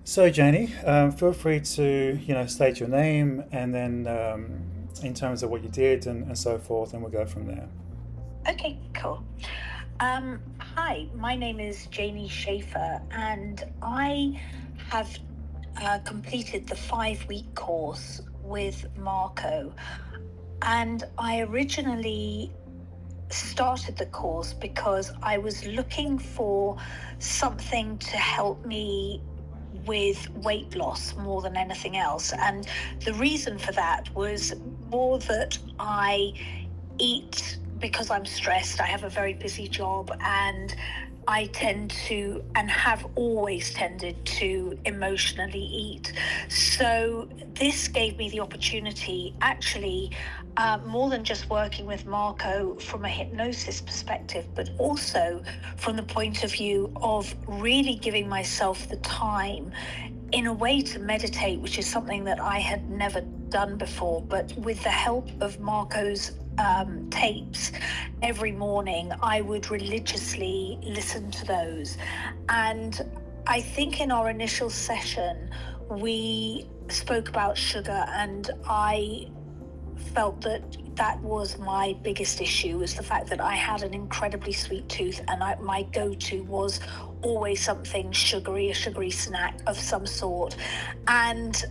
So, Janie, feel free to state your name and then in terms of what you did and so forth, and we'll go from there. Okay, cool. Hi, my name is Janie Schaefer, and I have completed the 5 week course with Marco. And I originally started the course because I was looking for something to help me with weight loss more than anything else. And the reason for that was more that I eat because I'm stressed. I have a very busy job, and I tend to, and have always tended to, emotionally eat. So this gave me the opportunity, actually, more than just working with Marco from a hypnosis perspective, but also from the point of view of really giving myself the time in a way to meditate, which is something that I had never done before. But with the help of Marco's tapes, every morning I would religiously listen to those. And I think in our initial session, we spoke about sugar, and I felt that that was my biggest issue, was the fact that I had an incredibly sweet tooth, and my go-to was always something sugary, a sugary snack of some sort. And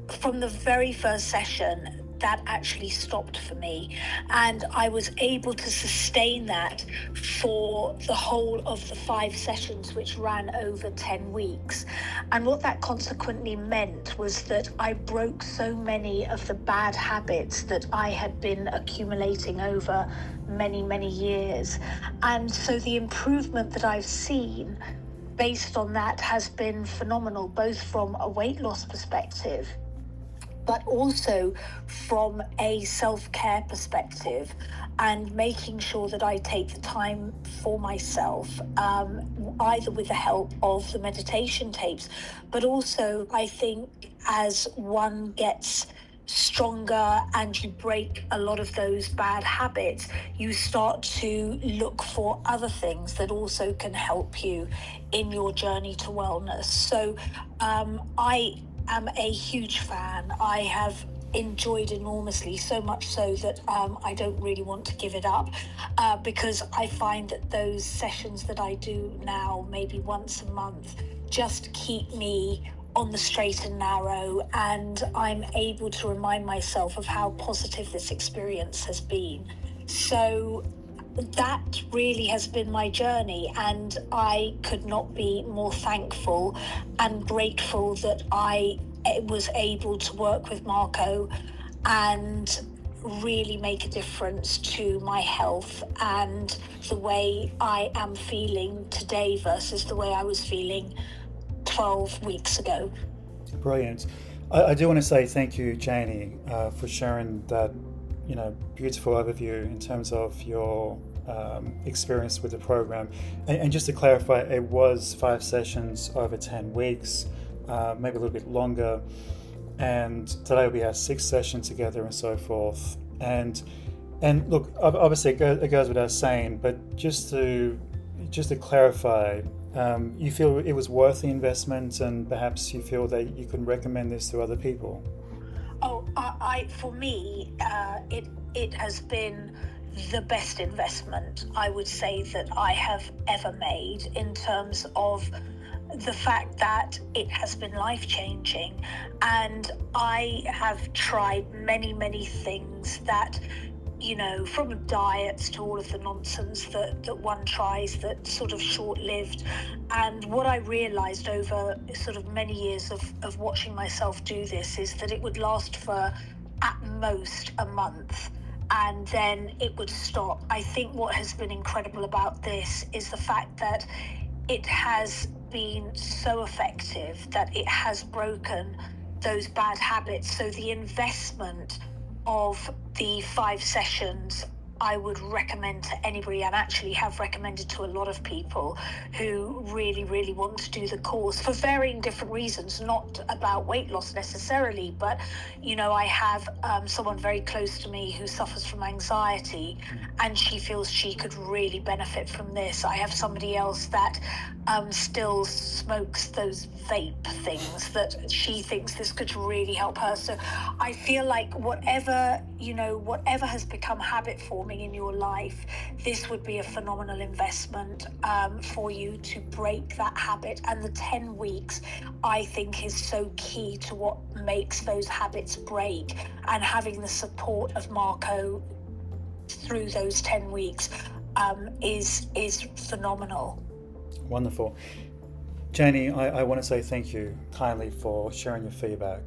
from the very first session, that actually stopped for me, and I was able to sustain that for the whole of the 5 sessions, which ran over 10 weeks. And what that consequently meant was that I broke so many of the bad habits that I had been accumulating over many, many years. And so the improvement that I've seen based on that has been phenomenal, both from a weight loss perspective, but also from a self-care perspective, and making sure that I take the time for myself, either with the help of the meditation tapes, but also I think as one gets stronger and you break a lot of those bad habits, you start to look for other things that also can help you in your journey to wellness. So I am a huge fan. I have enjoyed enormously, so much so that I don't really want to give it up, because I find that those sessions that I do now, maybe once a month, just keep me on the straight and narrow, and I'm able to remind myself of how positive this experience has been. So that really has been my journey, and I could not be more thankful and grateful that I was able to work with Marco and really make a difference to my health and the way I am feeling today versus the way I was feeling 12 weeks ago. Brilliant. I do want to say thank you, Janie, for sharing that, beautiful overview in terms of your experience with the program. And just to clarify, it was 5 sessions over 10 weeks, maybe a little bit longer. And today we have 6 sessions together and so forth. And look, obviously it goes without saying, but just to clarify, you feel it was worth the investment, and perhaps you feel that you can recommend this to other people. Oh, for me, it has been the best investment I would say that I have ever made, in terms of the fact that it has been life changing. And I have tried many, many things that, from diets to all of the nonsense that one tries, that sort of short-lived. And what I realized over sort of many years of watching myself do this is that it would last for at most a month, and then it would stop. I think what has been incredible about this is the fact that it has been so effective that it has broken those bad habits. So the investment of the 5 sessions I would recommend to anybody, and actually have recommended to a lot of people who really, really want to do the course for varying different reasons, not about weight loss necessarily, but I have someone very close to me who suffers from anxiety, and she feels she could really benefit from this. I have somebody else that still smokes those vape things that she thinks this could really help her. So I feel like whatever has become habit forming in your life, this would be a phenomenal investment for you to break that habit. And the 10 weeks, I think, is so key to what makes those habits break. And having the support of Marco through those 10 weeks is phenomenal. Wonderful. Janie, I want to say thank you kindly for sharing your feedback.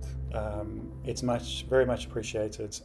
It's very much appreciated.